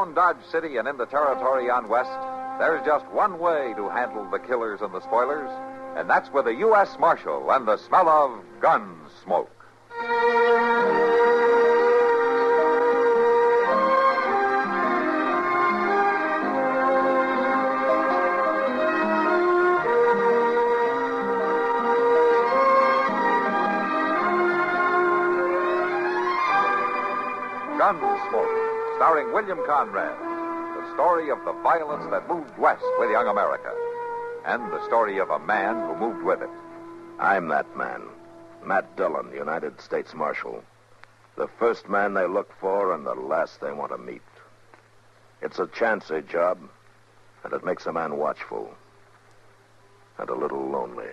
Around Dodge City and in the territory on west, there's just one way to handle the killers and the spoilers, and that's with a U.S. Marshal and the smell of Gunsmoke. Gunsmoke, starring William Conrad. The story of the violence that moved west with young America. And the story of a man who moved with it. I'm that man. Matt Dillon, United States Marshal. The first man they look for and the last they want to meet. It's a chancy job, and it makes a man watchful. And a little lonely.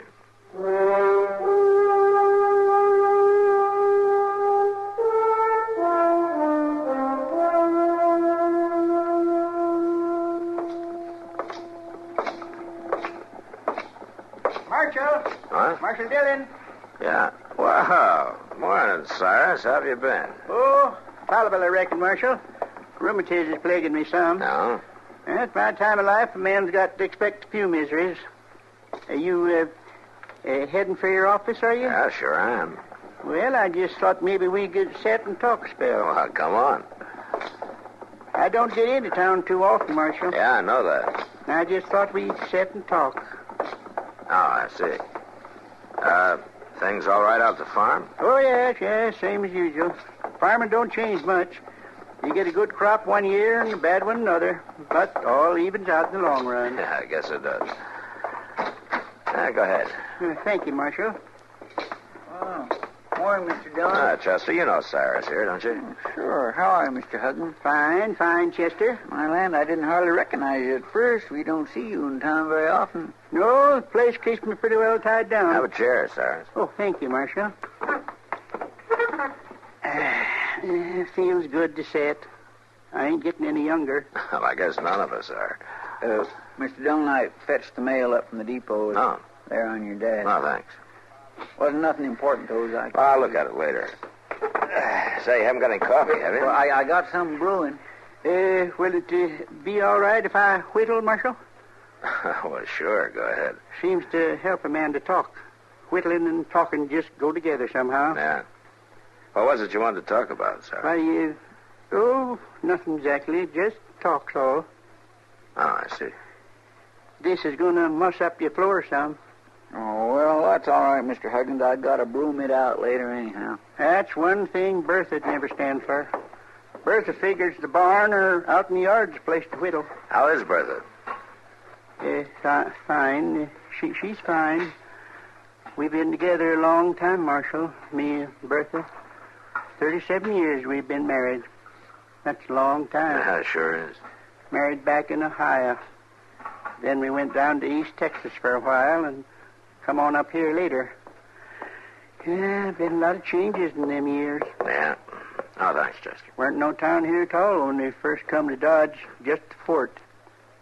Marshal. Huh? Marshal Dillon. Yeah. Wow. Morning, Cyrus. How have you been? Oh, tolerable, I reckon, Marshal. Rheumatism is plaguing me some. No? At my time of life, a man's got to expect a few miseries. Are you heading for your office, are you? Yeah, sure I am. Well, I just thought maybe we could sit and talk a spell. Well, come on. I don't get into town too often, Marshal. Yeah, I know that. I just thought we'd sit and talk. Oh, I see. Things all right out the farm? Oh, yes, same as usual. Farming don't change much. You get a good crop one year and a bad one another. But all evens out in the long run. Yeah, I guess it does. Go ahead. Thank you, Marshal. Oh, morning, Mr. Dillon. Chester, you know Cyrus here, don't you? Sure. How are you, Mr. Hudson? Fine, Chester. My land, I didn't hardly recognize you at first. We don't see you in town very often. No, the place keeps me pretty well tied down. Have a chair, Cyrus. Oh, thank you, Marshal. Feels good to sit. I ain't getting any younger. Well, I guess none of us are. Mr. Dillon, I fetched the mail up from the depot. No. There on your desk. No, thanks. Wasn't nothing important, though. I'll look at it later. Say, you haven't got any coffee, have you? Well, I got some brewing. Will it be all right if I whittle, Marshal? Well, sure. Go ahead. Seems to help a man to talk. Whittling and talking just go together somehow. Yeah. What was it you wanted to talk about, sir? Why, nothing exactly. Just talk's all. Oh, I see. This is going to muss up your floor some. Oh, well, that's all right, Mr. Huggins. I got to broom it out later anyhow. That's one thing Bertha'd never stand for. Bertha figures the barn or out in the yard's a place to whittle. How is Bertha? Fine. She's fine. We've been together a long time, Marshal. Me and Bertha. 37 years we've been married. That's a long time. Yeah, sure is. Married back in Ohio. Then we went down to East Texas for a while and come on up here later. Yeah, been a lot of changes in them years. Yeah. Oh, thanks, Chester. Weren't no town here at all when we first come to Dodge, just the fort.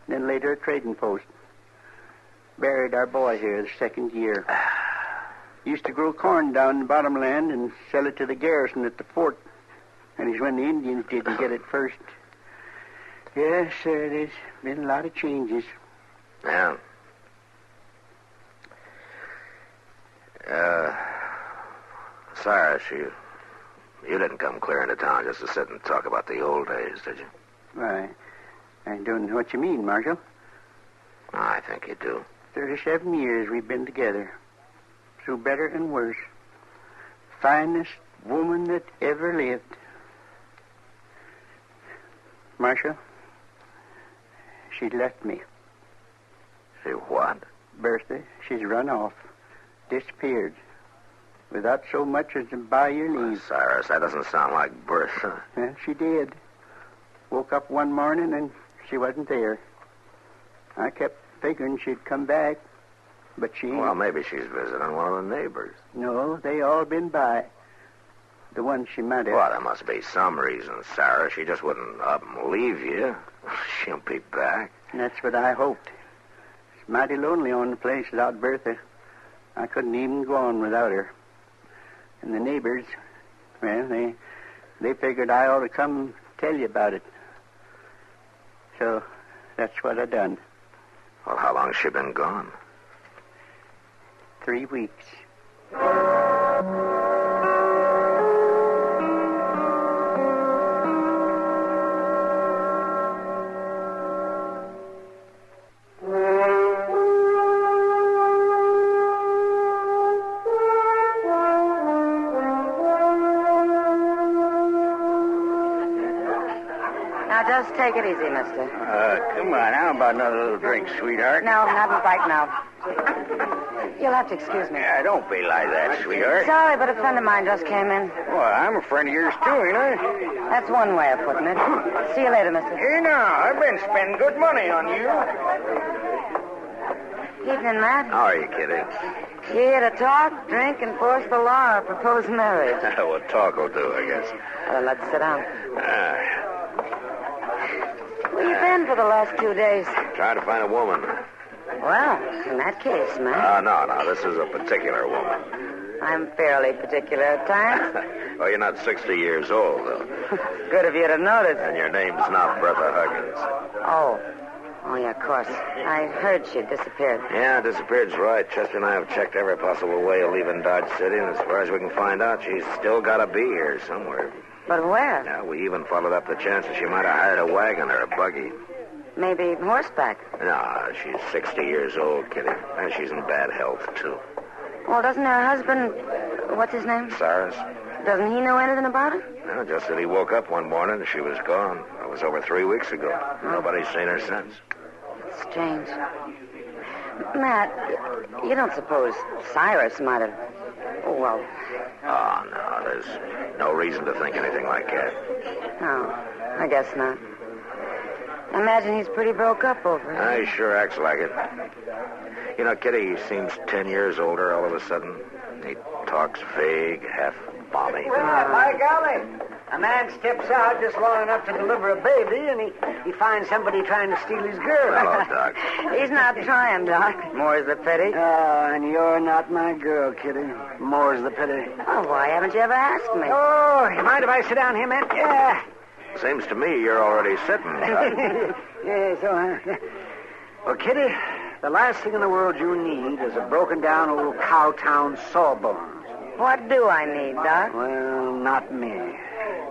Then later a trading post. Buried our boy here the second year. Used to grow corn down in the bottomland and sell it to the garrison at the fort. And it's when the Indians didn't get it first. Yes, sir, there's been a lot of changes. Yeah. Cyrus, you didn't come clear into town just to sit and talk about the old days, did you? Why, I don't know what you mean, Marshal. Oh, I think you do. 37 years we've been together. Through better and worse. Finest woman that ever lived. Marshal, she left me. Say what? Bertha, she's run off. Disappeared. Without so much as to buy your leave. Cyrus, that doesn't sound like Bertha. Well, she did. Woke up one morning and she wasn't there. I kept figuring she'd come back, but she ain't. Well, maybe she's visiting one of the neighbors. No, they all been by. The one she might have. Well, there must be some reason, Sarah. She just wouldn't up and leave you. She'll be back. That's what I hoped. It's mighty lonely on the place without Bertha. I couldn't even go on without her. And the neighbors, well, they figured I ought to come tell you about it. So that's what I done. Well, how long's she been gone? 3 weeks. Just take it easy, mister. Come on. How about another little drink, sweetheart? No, not right now. You'll have to excuse me. Yeah, don't be like that, sweetheart. Sorry, but a friend of mine just came in. Well, I'm a friend of yours, too, ain't I? That's one way of putting it. See you later, mister. Hey, now, I've been spending good money on you. Evening, Matt. How are you, Kitty? Here to talk, drink, and force the law or propose marriage. Well, talk will do, I guess. Well, let's sit down. Where you been for the last 2 days? Trying to find a woman. Well, in that case, Matt. No. This is a particular woman. I'm fairly particular at times. Well, you're not 60 years old, though. Good of you to notice. And your name's not Bertha Huggins. Oh, yeah, of course. I heard she'd disappeared. Yeah, disappeared's right. Chester and I have checked every possible way of leaving Dodge City, and as far as we can find out, she's still got to be here somewhere. But where? Yeah, we even followed up the chances she might have hired a wagon or a buggy. Maybe horseback. No, she's 60 years old, Kitty. And she's in bad health, too. Well, doesn't her husband... What's his name? Cyrus? Doesn't he know anything about it? No, just that he woke up one morning and she was gone. It was over 3 weeks ago. Nobody's seen her since. Strange. Matt, you don't suppose Cyrus might have... Well... Oh, no, there's no reason to think anything like that. No, I guess not. I imagine he's pretty broke up over it. He sure acts like it. You know, Kitty, he seems 10 years older all of a sudden. He talks vague, half balmy. By golly, a man steps out just long enough to deliver a baby, and he finds somebody trying to steal his girl. Hello, Doc. He's not trying, Doc. More's the pity. Oh, and you're not my girl, Kitty. More's the pity. Oh, why haven't you ever asked me? Oh, you mind if I sit down here, man? Yeah. Seems to me you're already sitting, Doc. Well, Kitty, the last thing in the world you need is a broken-down old cowtown sawbones. What do I need, Doc? Well, not me.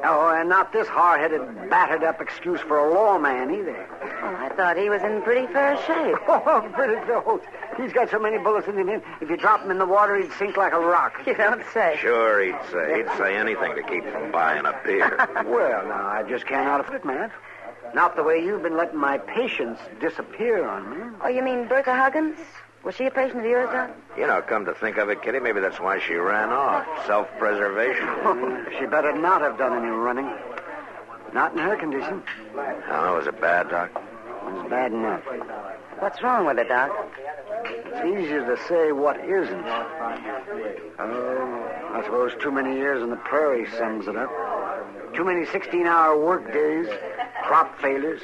Oh, and not this hard-headed, battered-up excuse for a lawman, either. Oh, I thought he was in pretty fair shape. Oh, pretty close. He's got so many bullets in him, if you drop him in the water, he'd sink like a rock. You don't say. Sure, he'd say anything to keep from buying a beer. Well, now, I just can't out of it, man. Not the way you've been letting my patience disappear on me. Oh, you mean Bertha Huggins? Was she a patient of yours, Doc? You know, come to think of it, Kitty, maybe that's why she ran off. Self-preservation. She better not have done any running. Not in her condition. Oh, was it bad, Doc? It was bad enough. What's wrong with it, Doc? It's easier to say what isn't. Oh, I suppose too many years in the prairie sums it up. Too many 16-hour work days, crop failures,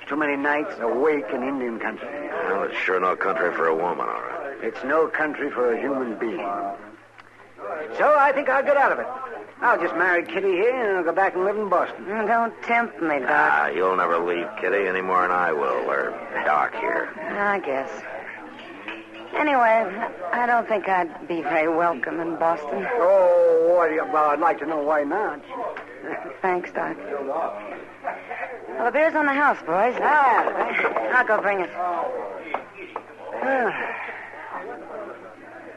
too many nights awake in Indian country. Well, it's sure no country for a woman, all right. It's no country for a human being. So I think I'll get out of it. I'll just marry Kitty here and I'll go back and live in Boston. Don't tempt me, Doc. You'll never leave Kitty any more than I will, or Doc here. I guess. Anyway, I don't think I'd be very welcome in Boston. Oh, well, I'd like to know why not. Thanks, Doc. Well, the beer's on the house, boys. I'll go bring it.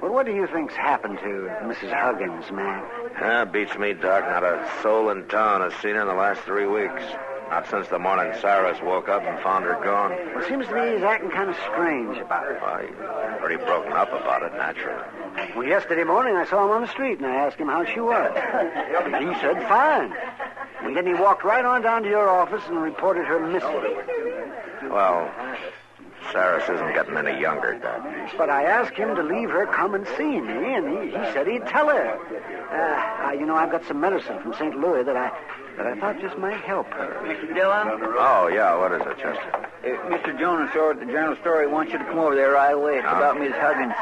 Well, what do you think's happened to Mrs. Huggins, man? Beats me, Doc. Not a soul in town has seen her in the last 3 weeks. Not since the morning Cyrus woke up and found her gone. Well, it seems to me he's acting kind of strange about it. Well, he's pretty broken up about it, naturally. Well, yesterday morning I saw him on the street and I asked him how she was. He said fine. And then he walked right on down to your office and reported her missing. Well, Cyrus isn't getting any younger, Doc. But I asked him to leave her come and see me, and he said he'd tell her. I've got some medicine from St. Louis that I thought just might help her. Mr. Dillon? Oh, yeah, what is it, Chester? Mr. Jonas over at the Journal Story wants you to come over there right away. It's about Miss Huggins.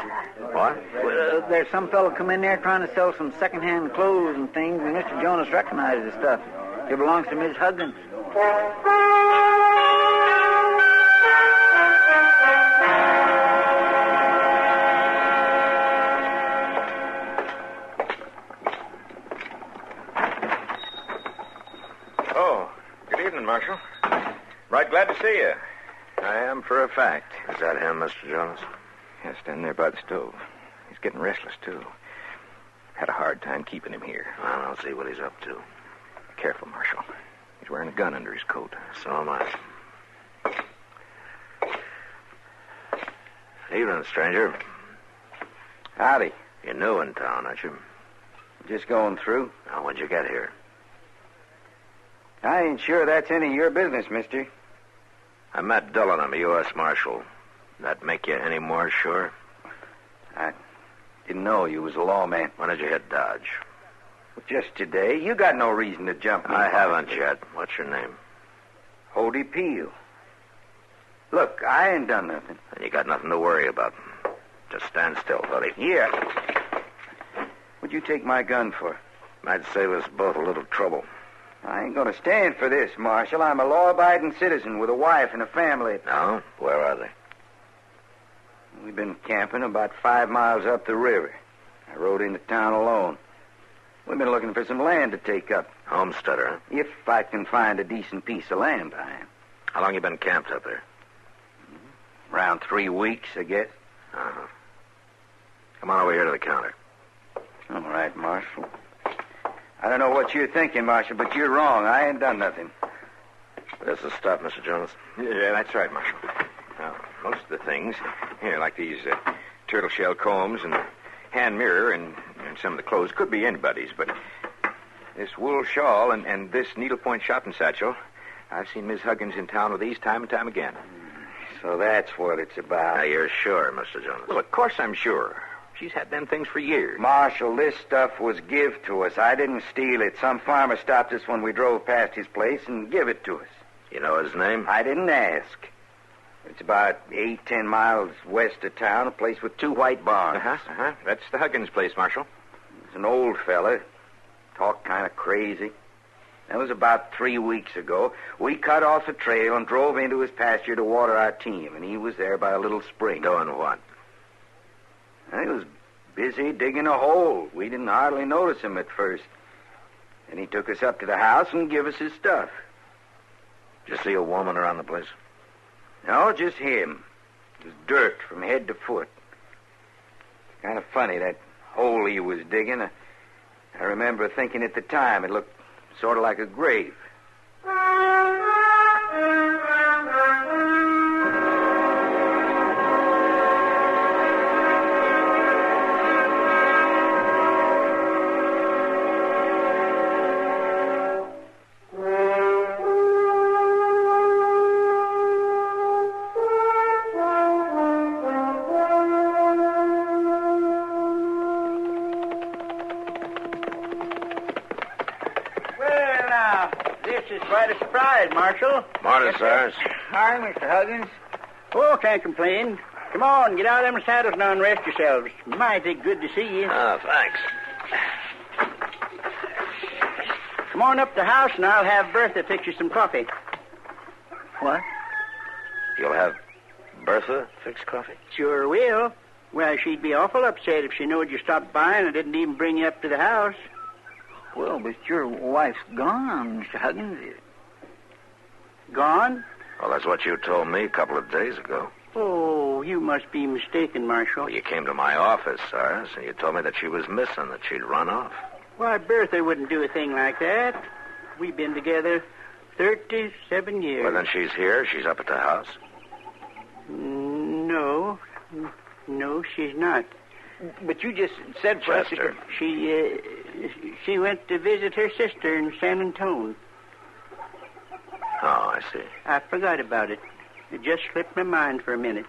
What? Well, there's some fellow come in there trying to sell some second-hand clothes and things, and Mr. Jonas recognizes the stuff. It belongs to Miss Huggins. Glad to see you. I am for a fact. Is that him, Mr. Jonas? Yeah, standing there by the stove. He's getting restless, too. Had a hard time keeping him here. Well, I'll see what he's up to. Careful, Marshal. He's wearing a gun under his coat. So am I. Evening, stranger. Howdy. You're new in town, aren't you? Just going through. Now, when'd you get here? I ain't sure that's any of your business, mister. I'm Matt Dillon. I'm a U.S. Marshal. That make you any more sure? I didn't know you was a lawman. When did you hit Dodge? Just today. You got no reason to jump me. I haven't yet. What's your name? Hody Peel. Look, I ain't done nothing. And you got nothing to worry about. Just stand still, buddy. Yeah. What'd you take my gun for? Might save us both a little trouble. I ain't gonna stand for this, Marshal. I'm a law-abiding citizen with a wife and a family. No? Where are they? We've been camping about 5 miles up the river. I rode into town alone. We've been looking for some land to take up. Homesteader, huh? If I can find a decent piece of land, I am. How long you been camped up there? Around 3 weeks, I guess. Uh-huh. Come on over here to the counter. All right, Marshal. I don't know what you're thinking, Marshal, but you're wrong. I ain't done nothing. There's the stuff, Mr. Jonas. Yeah, that's right, Marshal. Now, most of the things, here, like these turtle shell combs and the hand mirror and some of the clothes, could be anybody's, but this wool shawl and this needlepoint shopping satchel, I've seen Miss Huggins in town with these time and time again. So that's what it's about. Now, you're sure, Mr. Jonas? Well, of course I'm sure. She's had them things for years. Marshal, this stuff was give to us. I didn't steal it. Some farmer stopped us when we drove past his place and give it to us. You know his name? I didn't ask. It's about 8-10 miles west of town, a place with 2 white barns. That's the Huggins place, Marshal. He's an old fella. Talked kind of crazy. That was about 3 weeks ago. We cut off the trail and drove into his pasture to water our team, and he was there by a little spring. Doing what? He was busy digging a hole. We didn't hardly notice him at first. Then he took us up to the house and gave us his stuff. Did you see a woman around the place? No, just him. It was dirt from head to foot. Kind of funny, that hole he was digging. I remember thinking at the time it looked sort of like a grave. Quite a surprise, Marshal. Morning, sirs. Hi, Mr. Huggins. Oh, can't complain. Come on, get out of them saddles now and rest yourselves. Mighty good to see you. Oh, thanks. Come on up to the house and I'll have Bertha fix you some coffee. What? You'll have Bertha fix coffee? Sure will. Well, she'd be awful upset if she knowed you stopped by and I didn't even bring you up to the house. Well, but your wife's gone, Mr. Huggins. Gone? Well, that's what you told me a couple of days ago. Oh, you must be mistaken, Marshal. Well, you came to my office, Cyrus, and you told me that she was missing, that she'd run off. Why, Bertha wouldn't do a thing like that. We've been together 37 years. Well, then she's here. She's up at the house. No, she's not. But you just said for us... Chester. She went to visit her sister in San Antonio. Oh, I see. I forgot about it. It just slipped my mind for a minute.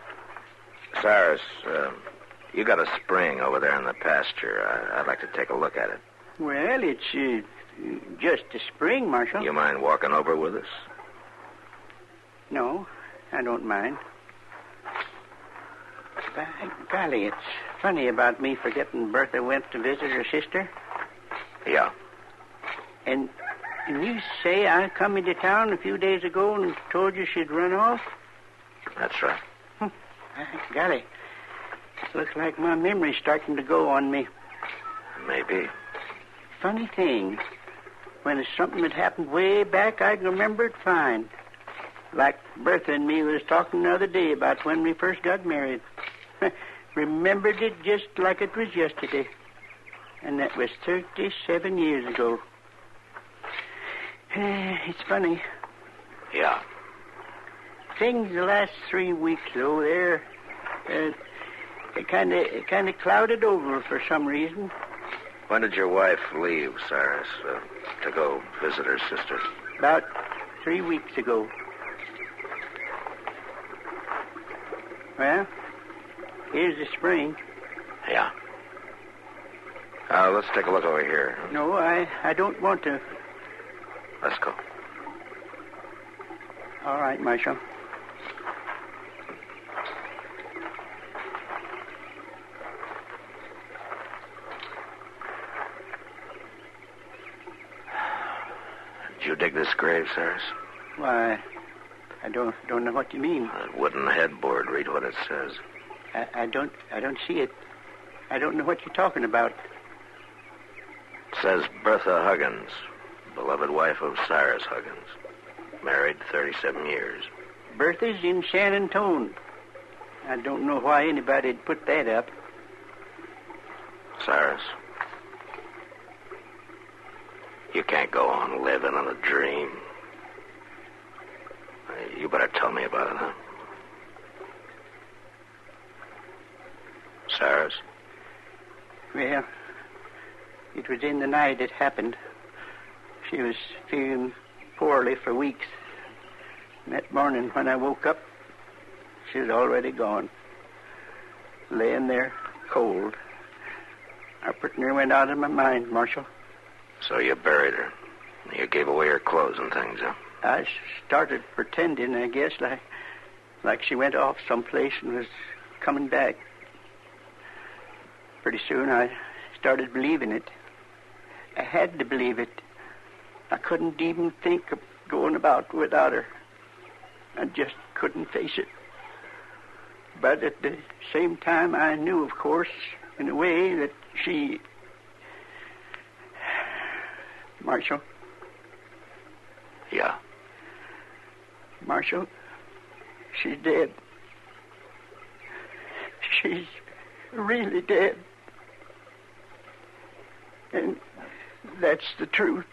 Cyrus, you got a spring over there in the pasture. I'd like to take a look at it. Well, it's just a spring, Marshal. You mind walking over with us? No, I don't mind. By golly, it's funny about me forgetting Bertha went to visit her sister. Yeah. And you say I come into town a few days ago and told you she'd run off? That's right. Golly, looks like my memory's starting to go on me. Maybe. Funny thing. When it's something that happened way back, I'd remember it fine. Like Bertha and me was talking the other day about when we first got married. Remembered it just like it was yesterday. And that was 37 years ago. It's funny. Yeah. Things the last 3 weeks, though, it kind of clouded over for some reason. When did your wife leave, Cyrus, to go visit her sister? About 3 weeks ago. Well, here's the spring. Yeah. Let's take a look over here. No, I don't want to. Let's go. All right, Marshal. Did you dig this grave, Cyrus? Why, I don't know what you mean. That wooden headboard. Read what it says. I don't see it. I don't know what you're talking about. It says Bertha Huggins, beloved wife of Cyrus Huggins. Married 37 years. Bertha's in San Antone. I don't know why anybody'd put that up. Cyrus, you can't go on living in a dream. You better tell me about it, huh? Cyrus? Well, it was in the night it happened. She was feeling poorly for weeks. And that morning when I woke up, she was already gone. Laying there, cold. I pretty near went out of my mind, Marshal. So you buried her. You gave away her clothes and things, huh? I started pretending, I guess, like she went off someplace and was coming back. Pretty soon I started believing it. I had to believe it. I couldn't even think of going about without her. I just couldn't face it. But at the same time, I knew, of course, in a way that she... Marshal? Yeah. Marshal, she's dead. She's really dead. And that's the truth.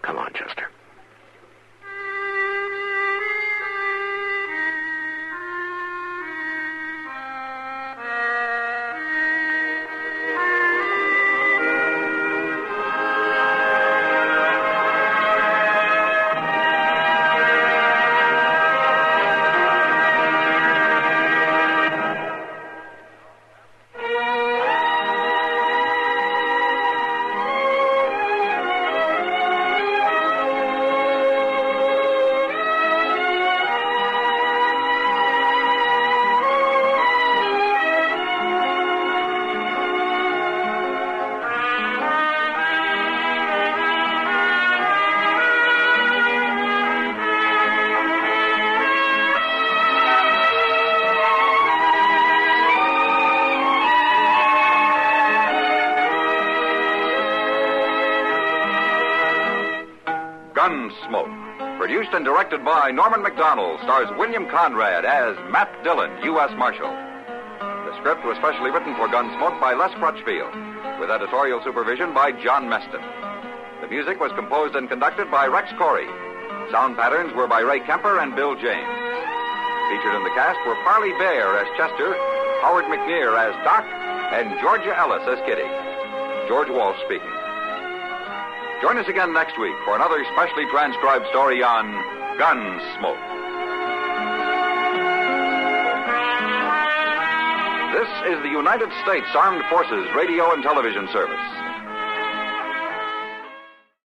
Come on, Chester. Gunsmoke, produced and directed by Norman Macdonald, stars William Conrad as Matt Dillon, U.S. Marshal. The script was specially written for Gunsmoke by Les Crutchfield, with editorial supervision by John Meston. The music was composed and conducted by Rex Corey. Sound patterns were by Ray Kemper and Bill James. Featured in the cast were Parley Bear as Chester, Howard McNear as Doc, and Georgia Ellis as Kitty. George Walsh speaking. Join us again next week for another specially transcribed story on Gunsmoke. This is the United States Armed Forces Radio and Television Service.